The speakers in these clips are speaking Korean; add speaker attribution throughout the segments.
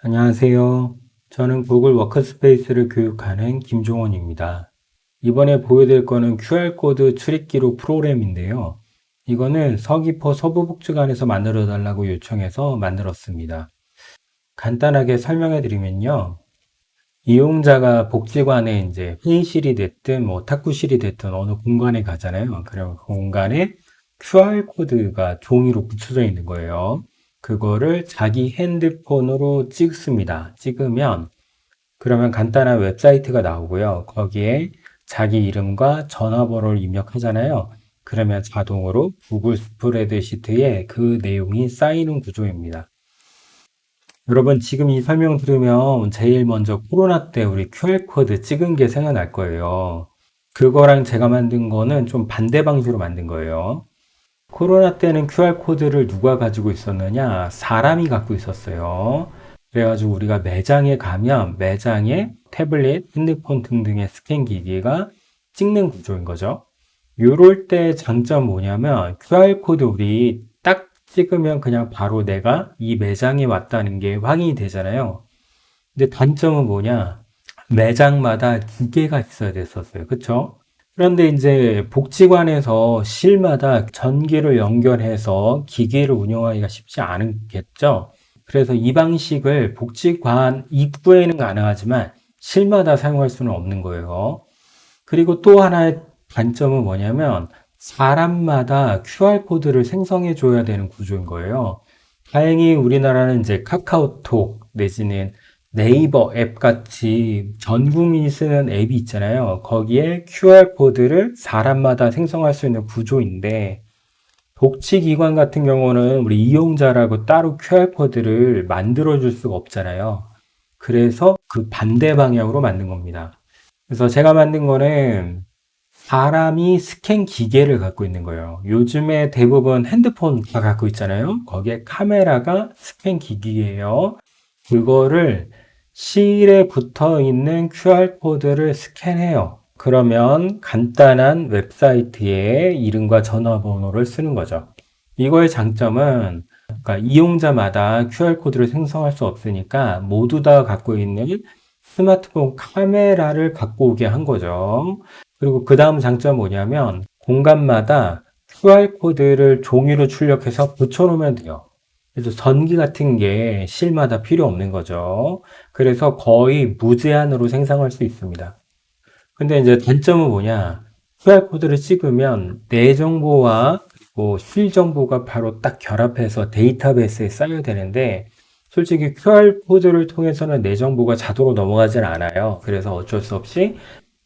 Speaker 1: 안녕하세요. 저는 구글 워크스페이스를 교육하는 김종원입니다. 이번에 보여드릴 거는 QR코드 출입 기록 프로그램인데요. 이거는 서귀포 서부복지관에서 만들어 달라고 요청해서 만들었습니다. 간단하게 설명해 드리면요. 이용자가 복지관에 이제 회의실이 됐든 뭐 탁구실이 됐든 어느 공간에 가잖아요. 그럼 그 공간에 QR코드가 종이로 붙여져 있는 거예요. 그거를 자기 핸드폰으로 찍습니다. 찍으면 그러면 간단한 웹사이트가 나오고요. 거기에 자기 이름과 전화번호를 입력하잖아요. 그러면 자동으로 구글 스프레드시트에 그 내용이 쌓이는 구조입니다. 여러분 지금 이 설명 들으면 제일 먼저 코로나 때 우리 QR코드 찍은 게 생각날 거예요. 그거랑 제가 만든 거는 좀 반대 방식으로 만든 거예요. 코로나 때는 QR코드를 누가 가지고 있었느냐? 사람이 갖고 있었어요. 그래가지고 우리가 매장에 가면 매장에 태블릿, 핸드폰 등등의 스캔 기기가 찍는 구조인 거죠. 요럴 때 장점 뭐냐면 QR코드 우리 딱 찍으면 그냥 바로 내가 이 매장에 왔다는 게 확인이 되잖아요. 근데 단점은 뭐냐? 매장마다 기계가 있어야 됐었어요. 그쵸? 그런데 이제 복지관에서 실마다 전기를 연결해서 기계를 운영하기가 쉽지 않겠죠? 그래서 이 방식을 복지관 입구에는 가능하지만 실마다 사용할 수는 없는 거예요. 그리고 또 하나의 단점은 뭐냐면 사람마다 QR코드를 생성해 줘야 되는 구조인 거예요. 다행히 우리나라는 이제 카카오톡 내지는 네이버 앱 같이 전 국민이 쓰는 앱이 있잖아요. 거기에 QR코드를 사람마다 생성할 수 있는 구조인데 복지기관 같은 경우는 우리 이용자라고 따로 QR코드를 만들어 줄 수가 없잖아요. 그래서 그 반대 방향으로 만든 겁니다. 그래서 제가 만든 거는 사람이 스캔 기계를 갖고 있는 거예요. 요즘에 대부분 핸드폰 다 갖고 있잖아요. 거기에 카메라가 스캔 기기예요. 그거를 실에 붙어 있는 QR코드를 스캔해요. 그러면 간단한 웹사이트에 이름과 전화번호를 쓰는 거죠. 이거의 장점은 그러니까 이용자마다 QR코드를 생성할 수 없으니까 모두 다 갖고 있는 스마트폰 카메라를 갖고 오게 한 거죠. 그리고 그 다음 장점은 뭐냐면 공간마다 QR코드를 종이로 출력해서 붙여놓으면 돼요. 그래서 전기 같은 게 실마다 필요 없는 거죠. 그래서 거의 무제한으로 생성할 수 있습니다. 근데 이제 단점은 뭐냐? QR코드를 찍으면 내 정보와 그리고 실 정보가 바로 딱 결합해서 데이터베이스에 쌓여야 되는데 솔직히 QR코드를 통해서는 내 정보가 자동으로 넘어가질 않아요. 그래서 어쩔 수 없이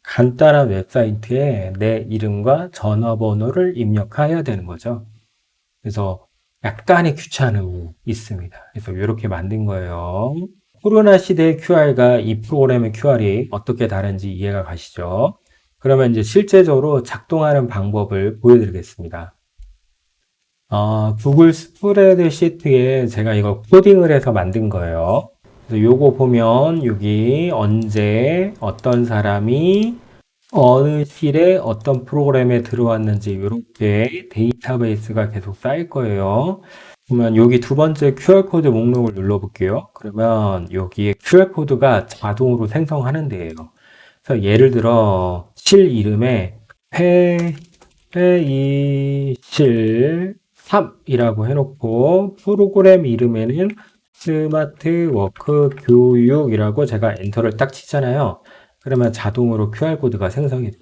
Speaker 1: 간단한 웹사이트에 내 이름과 전화번호를 입력해야 되는 거죠. 그래서 약간의 귀찮음이 있습니다. 그래서 이렇게 만든 거예요. 코로나 시대의 QR과 이 프로그램의 QR이 어떻게 다른지 이해가 가시죠? 그러면 이제 실제적으로 작동하는 방법을 보여드리겠습니다. 구글 스프레드시트에 제가 이거 코딩을 해서 만든 거예요. 그래서 요거 보면 여기 언제 어떤 사람이 어느 실에 어떤 프로그램에 들어왔는지 이렇게 데이터베이스가 계속 쌓일 거예요. 그러면 여기 두 번째 QR코드 목록을 눌러볼게요. 그러면 여기에 QR코드가 자동으로 생성하는 데예요. 그래서 예를 들어 실 이름에 회의실 3이라고 해놓고 프로그램 이름에는 스마트 워크 교육이라고 제가 엔터를 딱 치잖아요. 그러면 자동으로 QR코드가 생성이 돼요.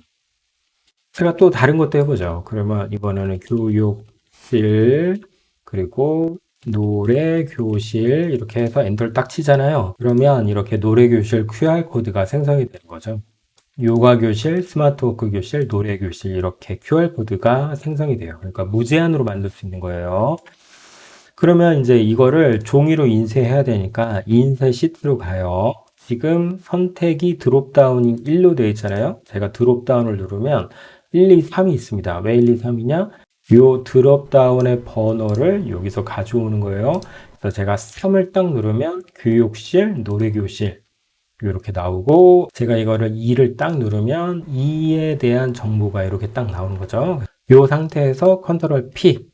Speaker 1: 제가 또 다른 것도 해보죠. 그러면 이번에는 교육실, 그리고 노래교실 이렇게 해서 엔터를 딱 치잖아요. 그러면 이렇게 노래교실 QR코드가 생성이 되는 거죠. 요가교실, 스마트워크교실, 노래교실 이렇게 QR코드가 생성이 돼요. 그러니까 무제한으로 만들 수 있는 거예요. 그러면 이제 이거를 종이로 인쇄해야 되니까 인쇄 시트로 가요. 지금 선택이 드롭다운이 1로 되어 있잖아요. 제가 드롭다운을 누르면 1, 2, 3이 있습니다. 왜 1, 2, 3이냐? 요 드롭다운의 번호를 여기서 가져오는 거예요. 그래서 제가 3을 딱 누르면 교육실, 노래교실 이렇게 나오고 제가 이거를 2를 딱 누르면 2에 대한 정보가 이렇게 딱 나오는 거죠. 이 상태에서 컨트롤 P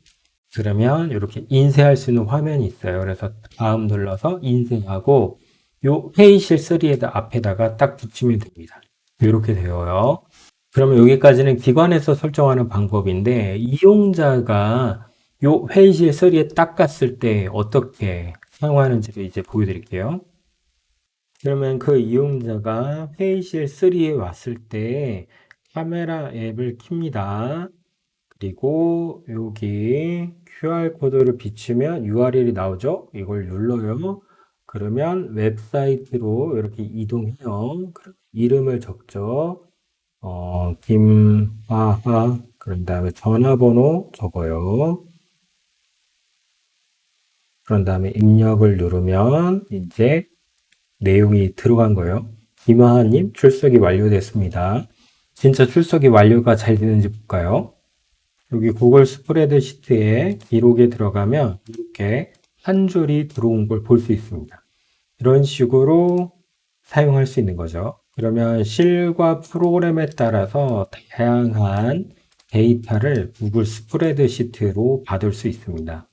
Speaker 1: 그러면 이렇게 인쇄할 수 있는 화면이 있어요. 그래서 다음 눌러서 인쇄하고 요 회의실 3에다 앞에다가 딱 붙이면 됩니다. 이렇게 되어요. 그러면 여기까지는 기관에서 설정하는 방법인데 이용자가 요 회의실 3에 딱 갔을 때 어떻게 사용하는지를 이제 보여드릴게요. 그러면 그 이용자가 회의실 3에 왔을 때 카메라 앱을 켭니다. 그리고 여기 QR코드를 비추면 URL이 나오죠? 이걸 눌러요. 그러면 웹사이트로 이렇게 이동해요. 이름을 적죠. 김하하. 그런 다음에 전화번호 적어요. 그런 다음에 입력을 누르면 이제 내용이 들어간 거예요. 김하하님 출석이 완료됐습니다. 진짜 출석이 완료가 잘 되는지 볼까요? 여기 구글 스프레드시트에 기록에 들어가면 이렇게 한 줄이 들어온 걸 볼 수 있습니다. 이런 식으로 사용할 수 있는 거죠. 그러면 실과 프로그램에 따라서 다양한 데이터를 구글 스프레드시트로 받을 수 있습니다.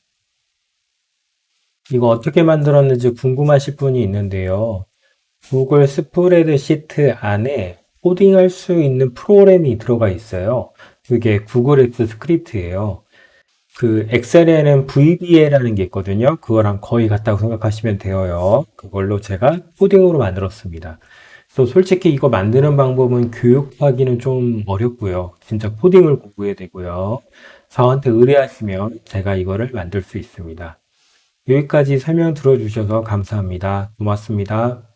Speaker 1: 이거 어떻게 만들었는지 궁금하실 분이 있는데요. 구글 스프레드시트 안에 코딩할 수 있는 프로그램이 들어가 있어요. 그게 구글 앱스 스크립트예요. 그 엑셀에는 VBA라는 게 있거든요. 그거랑 거의 같다고 생각하시면 돼요. 그걸로 제가 코딩으로 만들었습니다. 그래서 솔직히 이거 만드는 방법은 교육하기는 좀 어렵고요. 진짜 코딩을 공부해야 되고요. 저한테 의뢰하시면 제가 이거를 만들 수 있습니다. 여기까지 설명 들어주셔서 감사합니다. 고맙습니다.